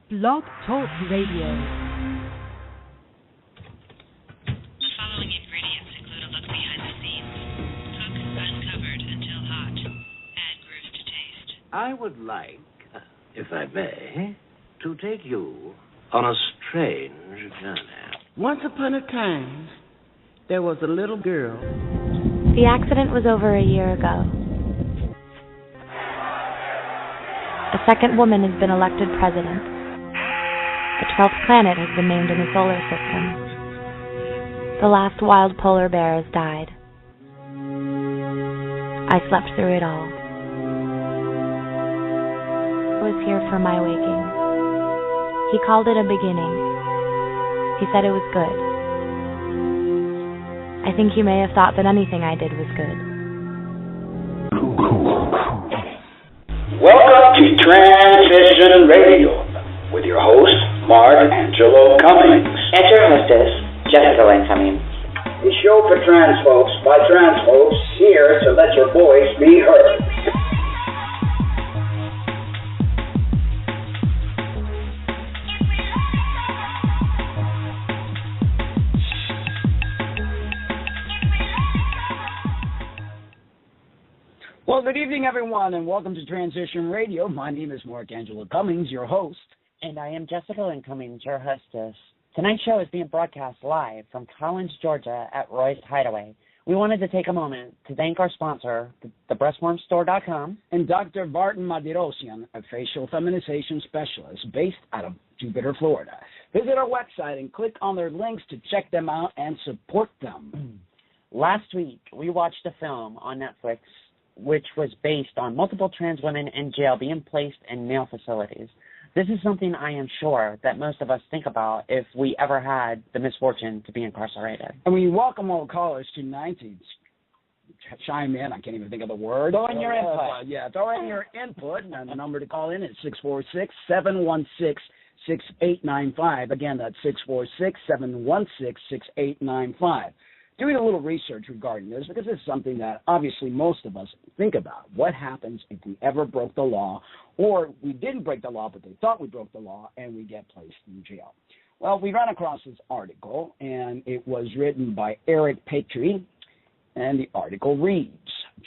Blog Talk Radio. Following ingredients include a look behind the scenes. Cook uncovered until hot. Add grooves to taste. I would like, if I may, to take you on a strange journey. Once upon a time, there was a little girl. The accident was over a year ago. A second woman has been elected president. The 12th planet has been named in the solar system. The last wild polar bear has died. I slept through it all. I was here for my waking. He called it a beginning. He said it was good. I think you may have thought that anything I did was good. Welcome to Transition Radio with your host, Mark Angelo Cummings. And your hostess, Jessica Lynn Cummings. The show for trans folks by trans folks, here to let your voice be heard. Well, good evening, everyone, and welcome to Transition Radio. My name is Mark Angelo Cummings, your host. And I am Jessica Lynn Cummings, your hostess. Tonight's show is being broadcast live from Collins, Georgia at Roy's Hideaway. We wanted to take a moment to thank our sponsor, thebreastwarmstore.com, and Dr. Barton Madirosian, a facial feminization specialist based out of Jupiter, Florida. Visit our website and click on their links to check them out and support them. Last week, we watched a film on Netflix which was based on multiple trans women in jail being placed in male facilities. This is something I am sure that most of us think about if we ever had the misfortune to be incarcerated. And we welcome all callers tonight to chime in. I can't even think of the word. Throw in your input. Throw in your input. And the number to call in is 646-716-6895. Again, that's 646-716-6895. Doing a little research regarding this because this is something that obviously most of us think about. What happens if we ever broke the law, or we didn't break the law but they thought we broke the law and we get placed in jail? Well, we ran across this article, and it was written by Eric Petrie, and the article reads,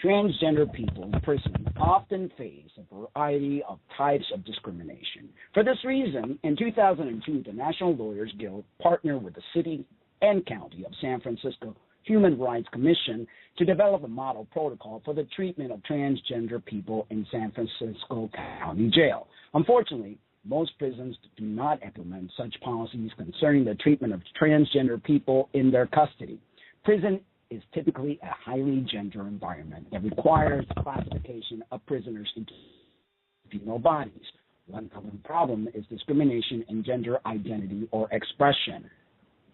transgender people in prison often face a variety of types of discrimination. For this reason, in 2002, the National Lawyers Guild partnered with the City and County of San Francisco Human Rights Commission to develop a model protocol for the treatment of transgender people in San Francisco County Jail. Unfortunately, most prisons do not implement such policies concerning the treatment of transgender people in their custody. Prison is typically a highly gender environment that requires the classification of prisoners into female bodies. One common problem is discrimination in gender identity or expression.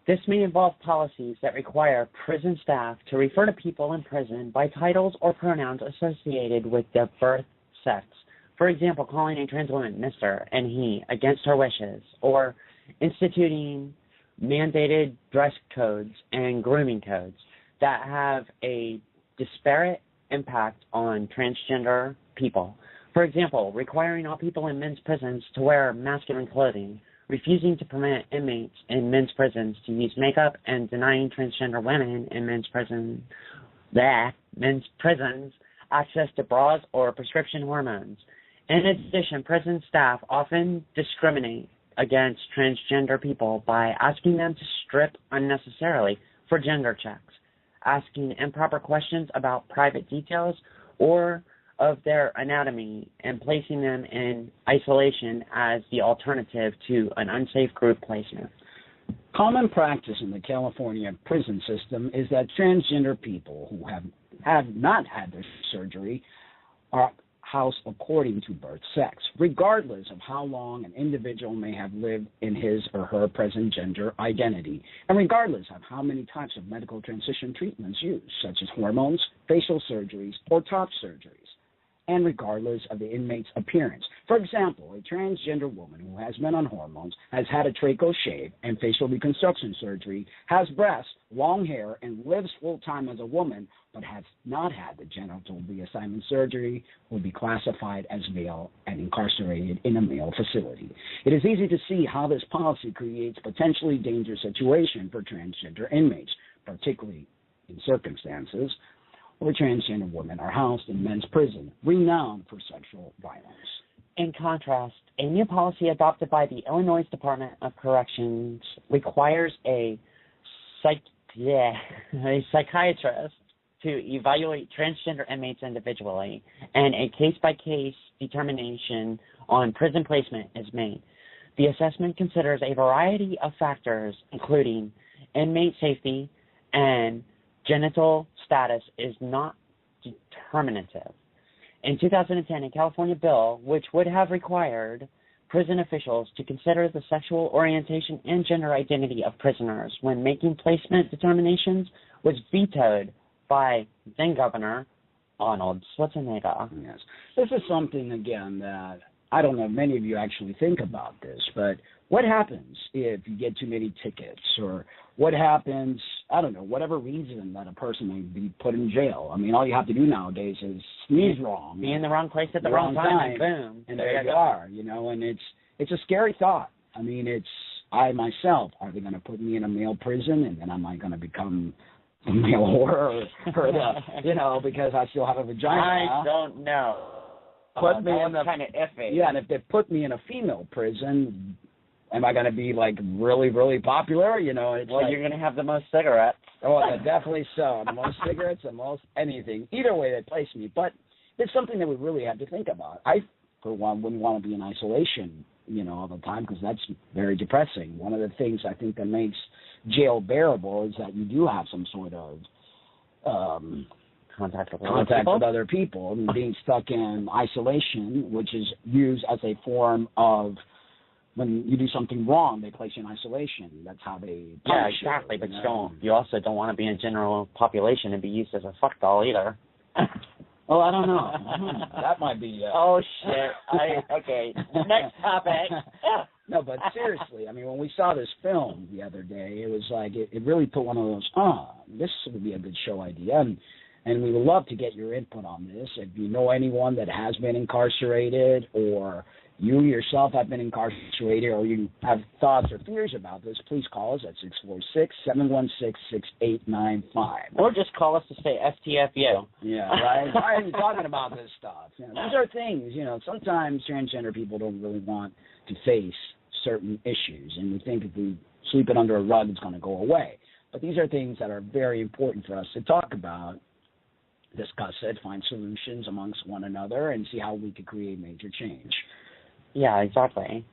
This may involve policies that require prison staff to refer to people in prison by titles or pronouns associated with their birth sex. For example, calling a trans woman Mr. and he against her wishes, or instituting mandated dress codes and grooming codes that have a disparate impact on transgender people. For example, requiring all people in men's prisons to wear masculine clothing, refusing to permit inmates in men's prisons to use makeup, and denying transgender women in men's prisons access to bras or prescription hormones. In addition, prison staff often discriminate against transgender people by asking them to strip unnecessarily for gender checks, asking improper questions about private details or of their anatomy, and placing them in isolation as the alternative to an unsafe group placement. Common practice in the California prison system is that transgender people who have not had their surgery are housed according to birth sex, regardless of how long an individual may have lived in his or her present gender identity, and regardless of how many types of medical transition treatments used, such as hormones, facial surgeries, or top surgeries. and regardless of the inmate's appearance. For example, a transgender woman who has been on hormones, has had a tracheal shave and facial reconstruction surgery, has breasts, long hair, and lives full-time as a woman, but has not had the genital reassignment surgery, will be classified as male and incarcerated in a male facility. It is easy to see how this policy creates potentially dangerous situation for transgender inmates, particularly in circumstances where transgender women are housed in men's prison, renowned for sexual violence. In contrast, a new policy adopted by the Illinois Department of Corrections requires a psychiatrist to evaluate transgender inmates individually, and a case-by-case determination on prison placement is made. The assessment considers a variety of factors, including inmate safety, and genital status is not determinative. In 2010, a California bill which would have required prison officials to consider the sexual orientation and gender identity of prisoners when making placement determinations was vetoed by then-Governor Arnold Schwarzenegger. Yes. This is something, again, that I don't know if many of you actually think about this, but what happens if you get too many tickets, or what happens, I don't know, whatever reason that a person may be put in jail? I mean, all you have to do nowadays is sneeze wrong. Be in the wrong place at the wrong time, and boom. And there you are, you know, and it's a scary thought. I mean, I myself, are they going to put me in a male prison, and then am I going to become a male whore, or because I still have a vagina? I don't know. Put me in kind of iffy. Yeah, and if they put me in a female prison, am I going to be like really, really popular? You know, it's you're going to have the most cigarettes. Oh, yeah, definitely so. The most cigarettes, the most anything. Either way they place me, but it's something that we really have to think about. I, for one, wouldn't want to be in isolation, all the time, because that's very depressing. One of the things I think that makes jail bearable is that you do have some sort of contact with other people. I mean, being stuck in isolation, which is used as a form of when you do something wrong, they place you in isolation. That's how they punish you. Exactly. But you also don't want to be in general population and be used as a fuck doll either. Well, I don't know. That might be. Oh shit! Okay. Next topic. No, but seriously, I mean, when we saw this film the other day, it was like it really put one of those. This would be a good show idea, and we would love to get your input on this. If you know anyone that has been incarcerated, or you yourself have been incarcerated, or you have thoughts or fears about this, please call us at 646-716-6895. Or just call us to say FTFU. Yeah, right? Why are you talking about this stuff? These are things, sometimes transgender people don't really want to face certain issues, and we think if we sweep it under a rug, it's going to go away. But these are things that are very important for us to talk about, discuss it, find solutions amongst one another, and see how we could create major change. Yeah, exactly.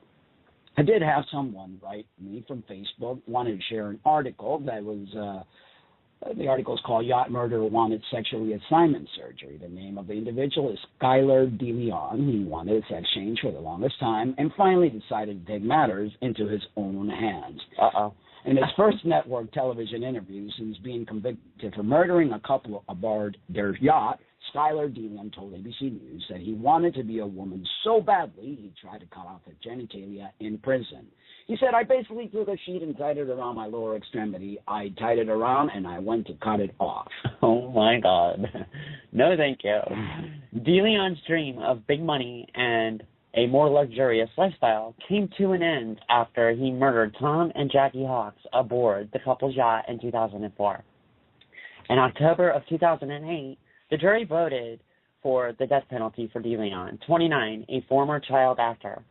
I did have someone write me from Facebook, wanted to share an article that was, the article is called Yacht Murderer Wanted Sexual Reassignment Surgery. The name of the individual is Skylar DeLeon. He wanted a sex change for the longest time and finally decided to take matters into his own hands. Uh-oh. In his first network television interviews, he was being convicted for murdering a couple aboard their yacht. Skylar DeLeon told ABC News that he wanted to be a woman so badly he tried to cut off his genitalia in prison. He said, I basically took a sheet and tied it around my lower extremity. I tied it around and I went to cut it off. Oh, my God. No, thank you. DeLeon's dream of big money and a more luxurious lifestyle came to an end after he murdered Tom and Jackie Hawks aboard the couple's yacht in 2004. In October of 2008, the jury voted for the death penalty for DeLeon, 29, a former child actor.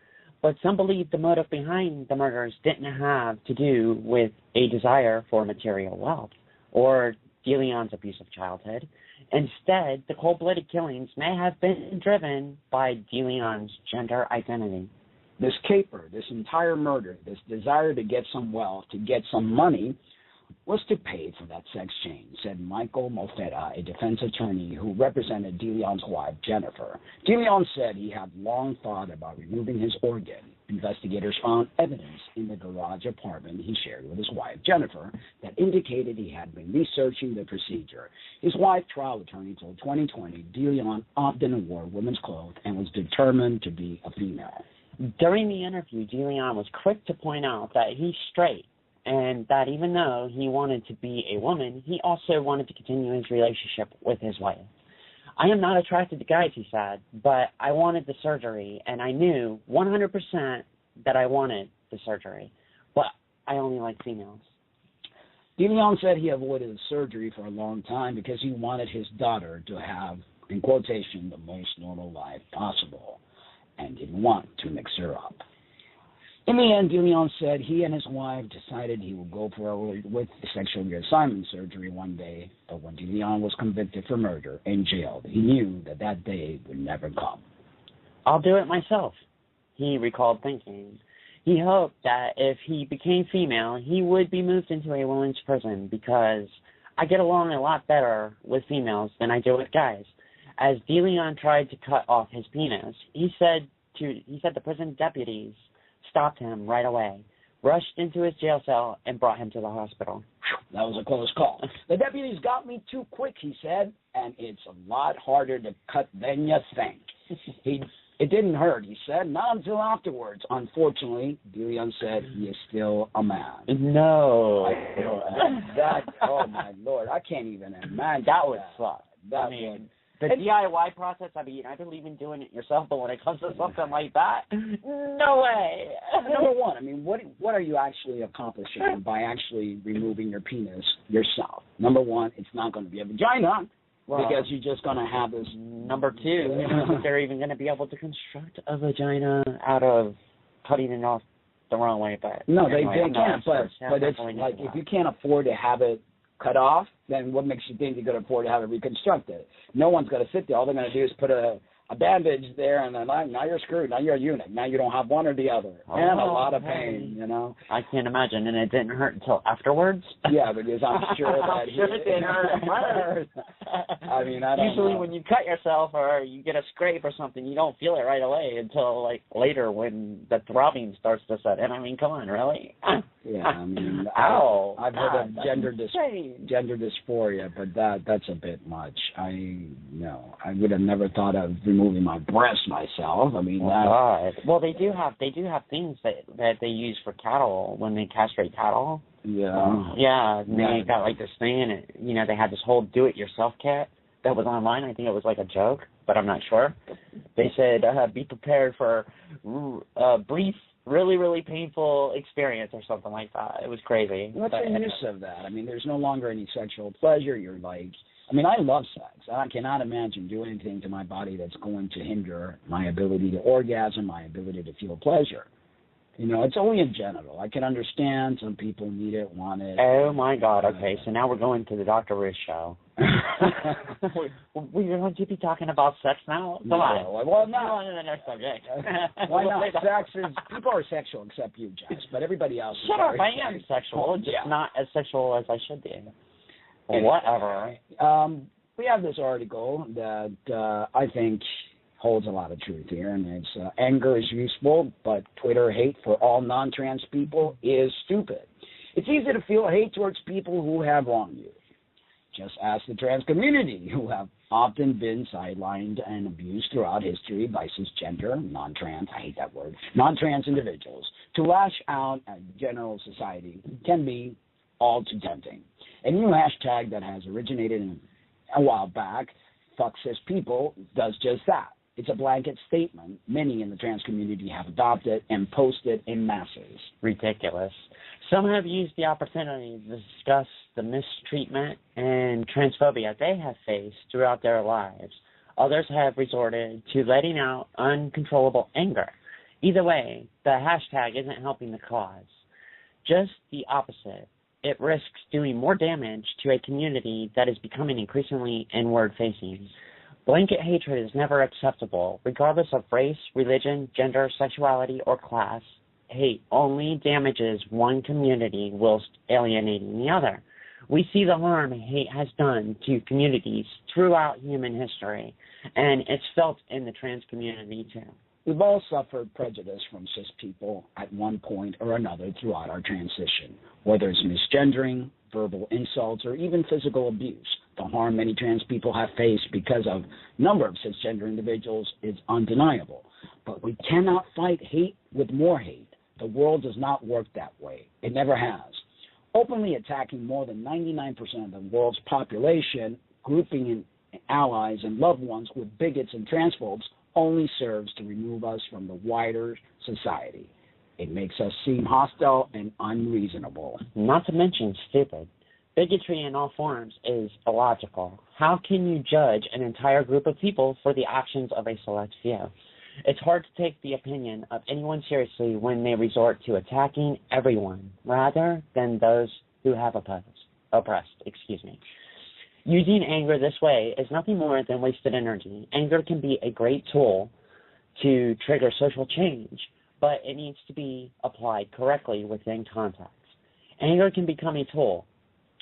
But some believe the motive behind the murders didn't have to do with a desire for material wealth or DeLeon's abusive childhood. Instead, the cold-blooded killings may have been driven by DeLeon's gender identity. This caper, this entire murder, this desire to get some wealth, to get some money, was to pay for that sex change, said Michael Molfetta, a defense attorney who represented DeLeon's wife, Jennifer. DeLeon said he had long thought about removing his organ. Investigators found evidence in the garage apartment he shared with his wife, Jennifer, that indicated he had been researching the procedure. His wife, trial attorney, told 2020 DeLeon often wore women's clothes and was determined to be a female. During the interview, DeLeon was quick to point out that he's straight and that even though he wanted to be a woman, he also wanted to continue his relationship with his wife. I am not attracted to guys, he said, but I wanted the surgery, and I knew 100% that I wanted the surgery, but I only like females. DeLeon said he avoided the surgery for a long time because he wanted his daughter to have, in quotation, the most normal life possible, and didn't want to mix her up. In the end, DeLeon said he and his wife decided he would go forward with the sexual reassignment surgery one day, but when DeLeon was convicted for murder and jailed, he knew that day would never come. I'll do it myself, he recalled thinking. He hoped that if he became female, he would be moved into a women's prison because I get along a lot better with females than I do with guys. As DeLeon tried to cut off his penis, he said the prison deputies stopped him right away, rushed into his jail cell, and brought him to the hospital. That was a close call. The deputies got me too quick, he said, and it's a lot harder to cut than you think. It didn't hurt, he said, not until afterwards. Unfortunately, DeLeon said he is still a man. No. Oh, my Lord, I can't even imagine. That would suck. The DIY process, I believe in doing it yourself, but when it comes to something like that, no way. Number one, what are you actually accomplishing by actually removing your penis yourself? Number one, it's not going to be a vagina because you're just going to have this. Number two, I don't think they're even going to be able to construct a vagina out of cutting it off the wrong way. But no, anyway, they can't. But it's like if you can't afford to have it cut off, then what makes you think you're going to afford to have it reconstructed? No one's going to sit there. All they're going to do is put a bandage there, and then now you're screwed. Now you're a eunuch. Now you don't have one or the other. And a lot of pain, I can't imagine. And it didn't hurt until afterwards? Yeah, because I'm sure that it didn't hurt at first. I don't Usually know. when you cut yourself or you get a scrape or something, you don't feel it right away until, later when the throbbing starts to set in. Come on, really? Yeah, Ow. I've heard of gender dysphoria, but that's a bit much. I would have never thought of removing my breast myself. God. Well, they do have things that they use for cattle when they castrate cattle. Yeah. They got this thing, and they had this whole do-it-yourself kit that was online. I think it was a joke, but I'm not sure. They said be prepared for a brief, really, really painful experience or something like that. It was crazy. What's the use of that? There's no longer any sexual pleasure. You're I love sex. I cannot imagine doing anything to my body that's going to hinder my ability to orgasm, my ability to feel pleasure. It's only a genital. I can understand some people need it, want it. Oh, my God. Okay, so now we're going to the Dr. Riz show. We're going to be talking about sex now? Come on. Well, no. On to the next subject. Why not? People are sexual except you, Jess, but everybody else is Shut up, I am sexual. sexual, just not as sexual as I should be. Whatever. We have this article that I think holds a lot of truth here, and it's anger is useful, but Twitter hate for all non-trans people is stupid. It's easy to feel hate towards people who have wronged you. Just ask the trans community, who have often been sidelined and abused throughout history by cisgender, non-trans, I hate that word, non-trans individuals. To lash out at general society can be all too tempting. A new hashtag that has originated a while back, Fuck Cis People, does just that. It's a blanket statement many in the trans community have adopted and posted in masses. Ridiculous. Some have used the opportunity to discuss the mistreatment and transphobia they have faced throughout their lives. Others have resorted to letting out uncontrollable anger. Either way, the hashtag isn't helping the cause. Just the opposite. It risks doing more damage to a community that is becoming increasingly inward-facing. Blanket hatred is never acceptable, regardless of race, religion, gender, sexuality, or class. Hate only damages one community whilst alienating the other. We see the harm hate has done to communities throughout human history, and it's felt in the trans community too. We've all suffered prejudice from cis people at one point or another throughout our transition, whether it's misgendering, verbal insults, or even physical abuse. The harm many trans people have faced because of number of cisgender individuals is undeniable. But we cannot fight hate with more hate. The world does not work that way. It never has. Openly attacking more than 99% of the world's population, grouping in allies and loved ones with bigots and transphobes only serves to remove us from the wider society. It makes us seem hostile and unreasonable. Not to mention stupid. Bigotry in all forms is illogical. How can you judge an entire group of people for the actions of a select few? It's hard to take the opinion of anyone seriously when they resort to attacking everyone rather than those who have oppressed. Using anger this way is nothing more than wasted energy. Anger can be a great tool to trigger social change, but it needs to be applied correctly within context. Anger can become a tool.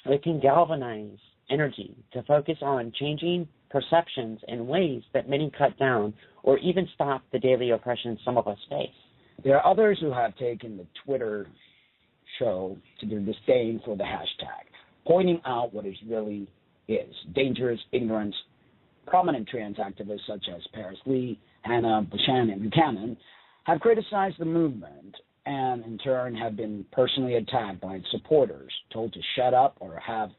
It can galvanize energy to focus on changing perceptions in ways that many cut down or even stop the daily oppression some of us face. There are others who have taken the Twitter show to their disdain for the hashtag, pointing out what it really is: dangerous ignorance. Prominent trans activists such as Paris Lee, Hannah Buchanan have criticized the movement and in turn have been personally attacked by its supporters, told to shut up or have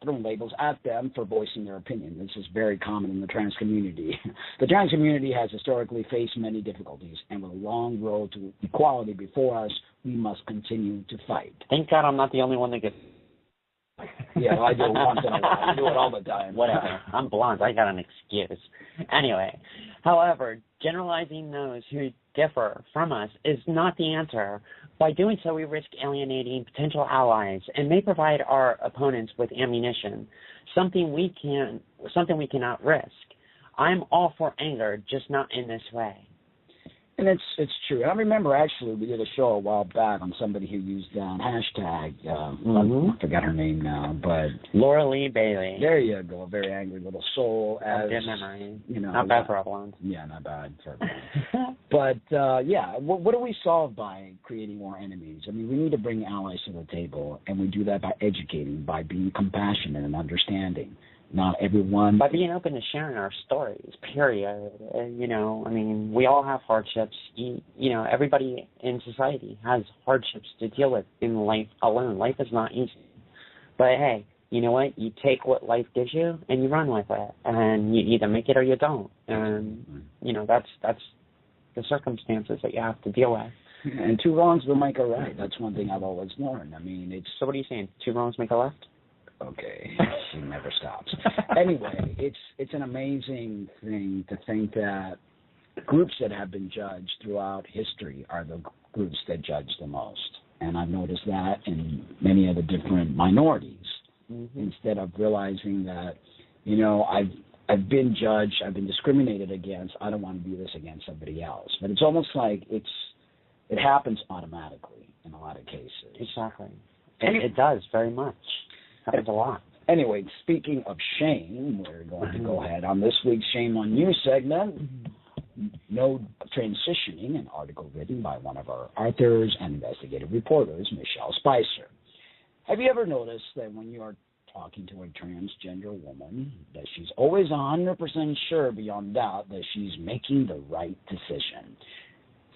thrown labels at them for voicing their opinion. This is very common in the trans community. The trans community has historically faced many difficulties, and with a long road to equality before us, we must continue to fight. Thank God I'm not the only one that gets... Yeah, well, I do it once in a while. I do it all the time. Whatever. I'm blonde. I got an excuse. Anyway, however, generalizing those who differ from us is not the answer. By doing so, we risk alienating potential allies and may provide our opponents with ammunition, something we cannot risk. I'm all for anger, just not in this way. And it's true. I remember actually we did a show a while back on somebody who used that hashtag. I forgot her name now, but Laura Lee Bailey. There you go. A very angry little soul. As good memory. You know, not bad for a blonde. Yeah, not bad for a blonde. But yeah, what do we solve by creating more enemies? I mean, we need to bring allies to the table, and we do that by educating, by being compassionate and understanding. Not everyone. By being open to sharing our stories, period. You know, I mean, we all have hardships. You know, everybody in society has hardships to deal with in life alone. Life is not easy. But hey, you know what? You take what life gives you and you run with it. And you either make it or you don't. And, you know, that's the circumstances that you have to deal with. And two wrongs will make a right. That's one thing I've always learned. I mean, it's... So what are you saying? Two wrongs make a left? Okay, she never stops. Anyway, it's an amazing thing to think that groups that have been judged throughout history are the groups that judge the most. And I've noticed that in many of the different minorities. Instead of realizing that, you know, I've been judged, I've been discriminated against, I don't want to do this against somebody else. But it's almost like it happens automatically in a lot of cases. Exactly. It does very much. Happens a lot. Anyway, speaking of shame, we're going to go ahead on this week's Shame on You segment. No Transitioning, an article written by one of our authors and investigative reporters, Michelle Spicer. Have you ever noticed that when you are talking to a transgender woman, that she's always 100% sure beyond doubt that she's making the right decision?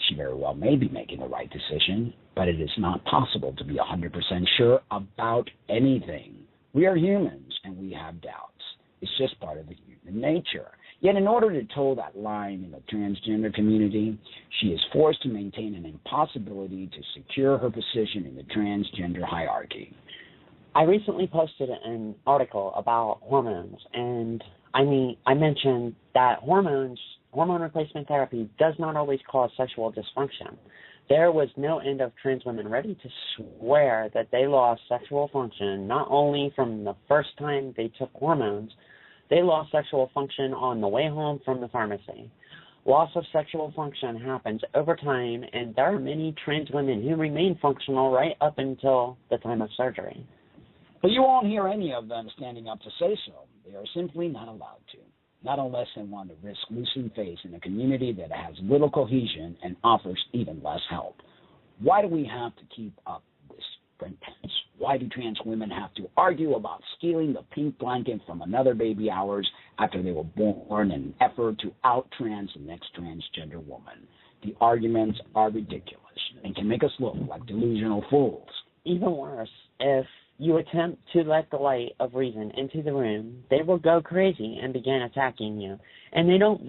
She very well may be making the right decision, but it is not possible to be 100% sure about anything. We are humans, and we have doubts. It's just part of the human nature. Yet in order to toe that line in the transgender community, she is forced to maintain an impossibility to secure her position in the transgender hierarchy. I recently posted an article about hormones, and I mentioned that hormone replacement therapy does not always cause sexual dysfunction. There was no end of trans women ready to swear that they lost sexual function not only from the first time they took hormones, they lost sexual function on the way home from the pharmacy. Loss of sexual function happens over time, and there are many trans women who remain functional right up until the time of surgery. But you won't hear any of them standing up to say so. They are simply not allowed to. not unless they want to risk losing face in a community that has little cohesion and offers even less help. Why do we have to keep up this pretense? Why do trans women have to argue about stealing the pink blanket from another baby hours after they were born in an effort to out-trans the next transgender woman? The arguments are ridiculous and can make us look like delusional fools. Even worse, if you attempt to let the light of reason into the room, they will go crazy and begin attacking you. And they don't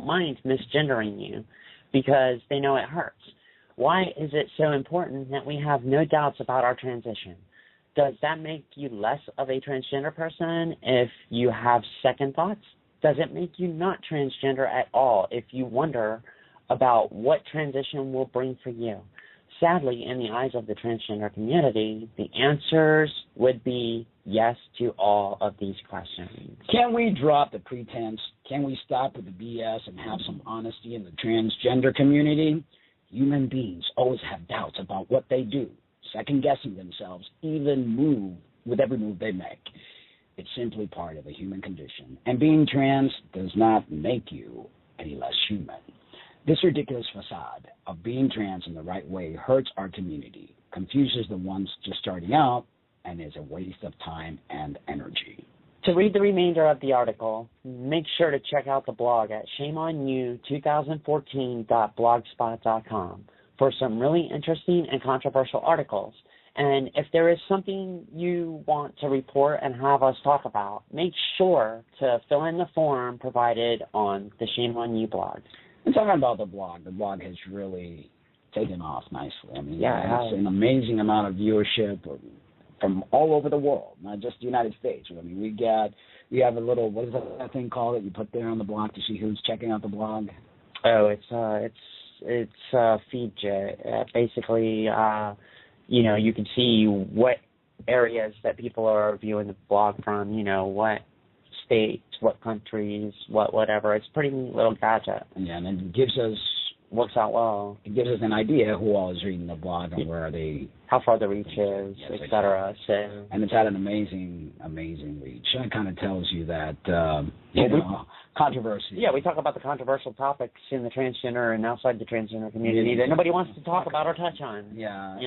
mind misgendering you because they know it hurts. Why is it so important that we have no doubts about our transition? Does that make you less of a transgender person if you have second thoughts? Does it make you not transgender at all if you wonder about what transition will bring for you? Sadly, in the eyes of the transgender community, the answers would be yes to all of these questions. Can we drop the pretense? Can we stop with the BS and have some honesty in the transgender community? Human beings always have doubts about what they do, second-guessing themselves, even with every move they make. It's simply part of the human condition, and being trans does not make you any less human. This ridiculous facade of being trans in the right way hurts our community, confuses the ones just starting out, and is a waste of time and energy. To read the remainder of the article, make sure to check out the blog at shameonyou2014.blogspot.com for some really interesting and controversial articles. And if there is something you want to report and have us talk about, make sure to fill in the form provided on the Shame on You blog. And talking about the blog has really taken off nicely. I mean, it's an amazing amount of viewership from all over the world, not just the United States. I mean, we have a little, what is that thing called that you put there on the blog to see who's checking out the blog? Oh, it's FeedJet. Basically, you can see what areas that people are viewing the blog from. What states, what countries, whatever. It's a pretty neat little gadget. Yeah, and it gives us works out well. It gives us an idea who all is reading the blog and how far the reach is, etc. So, and it's had an amazing reach. That kind of tells you that controversy. Yeah, we talk about the controversial topics in the transgender and outside the transgender community that nobody wants to talk about or touch on. Yeah,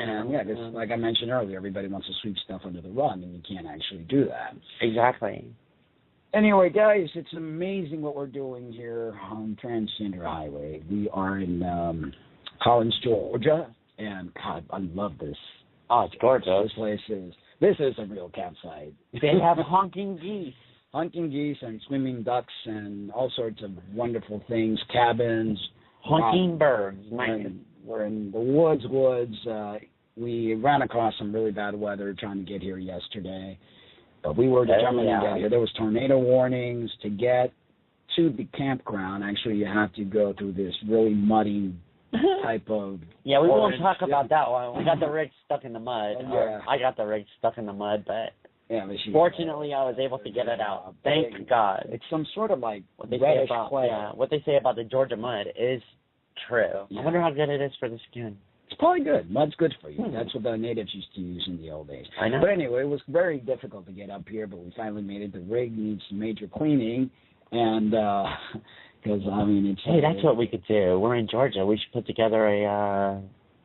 because like I mentioned earlier, everybody wants to sweep stuff under the rug, and you can't actually do that. Exactly. Anyway, guys, it's amazing what we're doing here on Transgender Highway. We are in Collins, Georgia, and God, I love this. Oh, it's gorgeous. This is a real campsite. They have honking geese. Hunting geese and swimming ducks and all sorts of wonderful things, cabins. Honking birds. We're in the woods. We ran across some really bad weather trying to get here yesterday. But we were determined to get here. There was tornado warnings. To get to the campground, actually, you have to go through this really muddy type of... Yeah, we won't talk about that one. We got the rig stuck in the mud. Yeah. I got the rig stuck in the mud, but fortunately I was able to get it out. Thank God. It's some sort of like reddish clay. Yeah, what they say about the Georgia mud is true. Yeah. I wonder how good it is for the skin. It's probably good. Mud's good for you. That's what the natives used to use in the old days. I know. But anyway, it was very difficult to get up here, but we finally made it. The rig needs some major cleaning, and because, it's... Hey, that's what we could do. We're in Georgia. We should put together a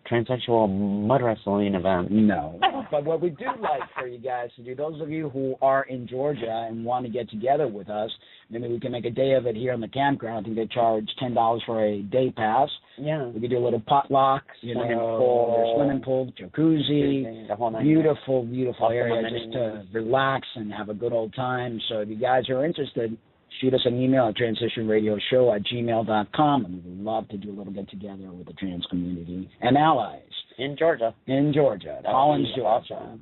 transsexual mud wrestling event. No. But what we do like for you guys to do, those of you who are in Georgia and want to get together with us, maybe we can make a day of it here on the campground. I think they charge $10 for a day pass. Yeah. We could do a little potluck, swimming pool, jacuzzi, beautiful area just to relax and have a good old time. So if you guys are interested, shoot us an email at transitionradioshow@gmail.com, and we would love to do a little get-together with the trans community and allies. In Georgia. Collins, Georgia.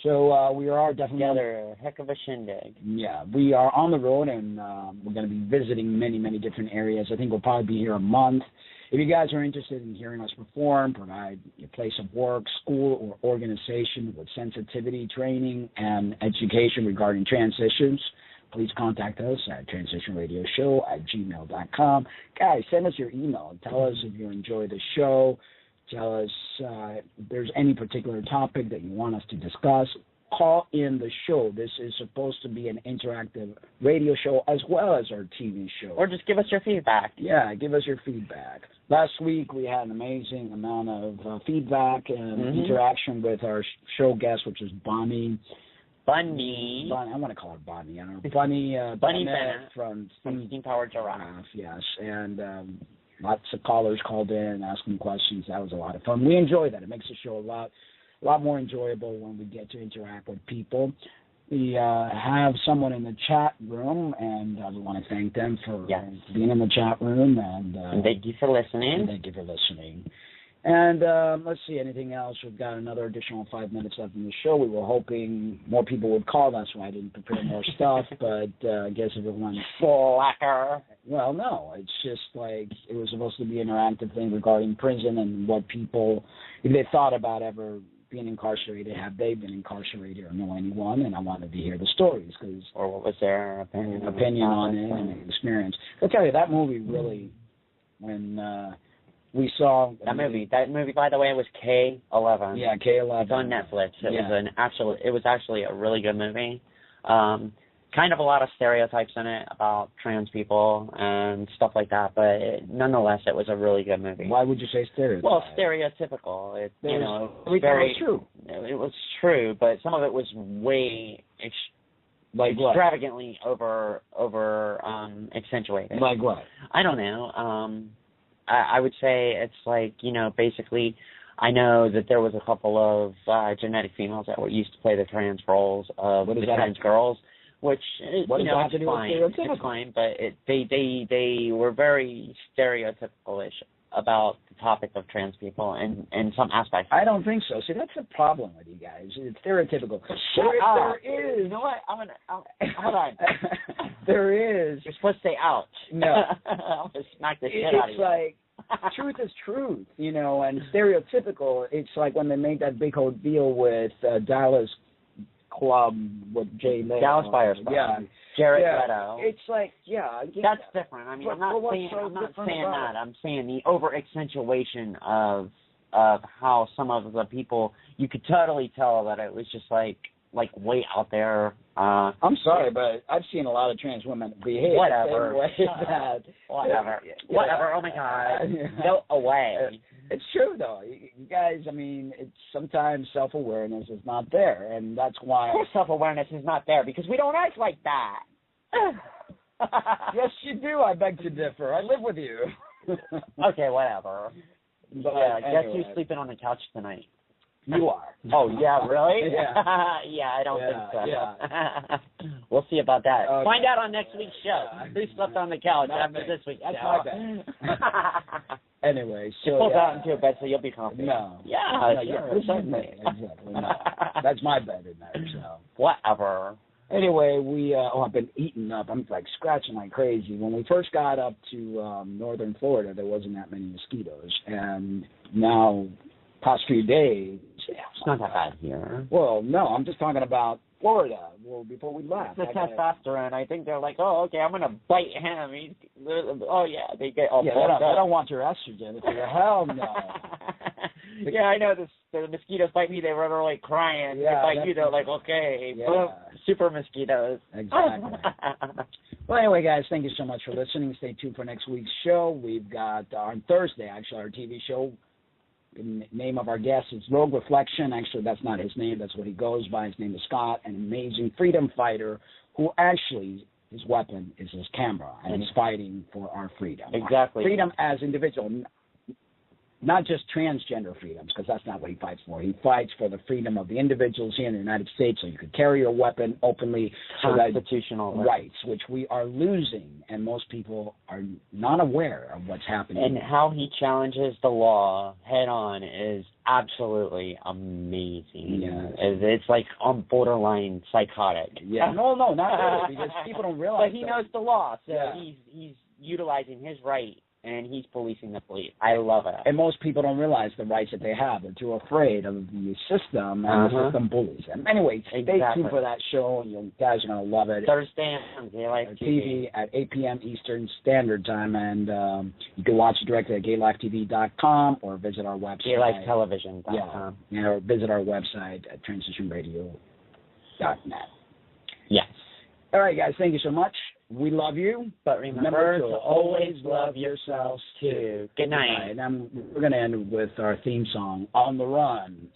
So we are definitely... Together, a heck of a shindig. Yeah, we are on the road, and we're going to be visiting many, many different areas. I think we'll probably be here a month. If you guys are interested in hearing us perform, provide your place of work, school, or organization with sensitivity training and education regarding trans issues, please contact us at transitionradioshow@gmail.com. Guys, send us your email. Tell us if you enjoy the show. Tell us if there's any particular topic that you want us to discuss. call in the show. This is supposed to be an interactive radio show as well as our TV show. Or just give us your feedback. Yeah, give us your feedback. Last week we had an amazing amount of feedback and interaction with our show guest, which is Bonnie. Bunny. I want to call her Bonnie. I don't know. Bunny Bennett from Steam Power Giraffe. Yes, and lots of callers called in asking questions. That was a lot of fun. We enjoy that. It makes the show a lot more enjoyable when we get to interact with people. We have someone in the chat room, and I want to thank them for being in the chat room. And thank you for listening. Thank you for listening. And let's see, anything else? We've got another additional 5 minutes left in the show. We were hoping more people would call. That's why I didn't prepare more stuff. But I guess everyone's slacker. Well, no, it's just like it was supposed to be an interactive thing regarding prison and what people, if they thought about ever being incarcerated, have they been incarcerated or know anyone? And I wanted to hear the stories or what was their opinion on it and experience. I'll tell you, that movie really, when we saw that movie, by the way, was K-11. Yeah, K-11. It's on Netflix. It was actually a really good movie. Kind of a lot of stereotypes in it about trans people and stuff like that, but nonetheless, it was a really good movie. Why would you say stereotype? Well, stereotypical. It was very true. It was true, but some of it was way extravagantly over accentuated. Like what? I don't know. I would say it's like, basically, I know that there was a couple of genetic females that used to play the trans roles of the trans girls, which is, it's fine. It's fine, but they were very stereotypical-ish about the topic of trans people and some aspects. I don't think so. See, that's the problem with you guys. It's stereotypical. There is. You know what? Hold on. There is. You're supposed to say ouch. No. I'm going to smack the shit out of you. It's like, truth is truth, and stereotypical, it's like when they made that big whole deal with Dallas Club with Jay Leno. Dallas Buyers Club. Yeah. Jared Leto. It's like, that's different. I mean, I'm not saying that. I'm saying the over accentuation of how some of the people, you could totally tell that it was just like way out there. I'm sorry, but I've seen a lot of trans women behave whatever. the same way Whatever. Whatever. Oh my God. Go away. It's true though. You guys, I mean, it's sometimes self-awareness is not there, and that's why. Of course, self-awareness is not there because we don't act like that. Yes, you do. I beg to differ. I live with you. Okay, whatever. But guess who's sleeping on the couch tonight? You are. Oh, yeah, really? Yeah. Yeah, I don't think so. Yeah. We'll see about that. Okay. Find out on next week's show. Who slept on the couch after this week's That's show? my bad. Anyway, so pull out into a bed so you'll be comfy. No. Yeah, no, sure. Exactly. No. That's my bed in there, so. Whatever. Anyway, I've been eating up. I'm like scratching like crazy. When we first got up to northern Florida, there wasn't that many mosquitoes. And now, past few days. It's not that bad here. Well, no, I'm just talking about Florida. Well, before we left. The testosterone. I think they're like, oh, okay, I'm going to bite him. They get all they don't want your estrogen. Hell no. Yeah, I know. The mosquitoes bite me. They run away crying. Yeah, they bite you. They're like, okay, yeah. super mosquitoes. Exactly. Well, anyway, guys, thank you so much for listening. Stay tuned for next week's show. We've got on Thursday, actually, our TV show. The name of our guest is Rogue Reflection. Actually, that's not his name. That's what he goes by. His name is Scott, an amazing freedom fighter who actually, his weapon is his camera, and he's fighting for our freedom. Exactly. Freedom as individual, not just transgender freedoms, because that's not what he fights for. He fights for the freedom of the individuals here in the United States, so you could carry your weapon openly. Constitutional rights, which we are losing, and most people are not aware of what's happening. And how he challenges the law head on is absolutely amazing. Yeah. It's like on borderline psychotic. Yeah. No, not really, because people don't realize. But he knows the law, so yeah. he's utilizing his right. And he's policing the police. I love it. And most people don't realize the rights that they have. They're too afraid of the system, and the system bullies them. Anyway, stay tuned for that show. You guys are going to love it. Thursday on Gaylife TV at 8 p.m. Eastern Standard Time. And you can watch it directly at gaylifetv.com or visit our website. gaylifetelevision.com. Yeah, or visit our website at Transition Radio Yes. All right, guys, thank you so much. We love you. But remember to always love yourselves, too. Good night. And we're going to end with our theme song, On the Run.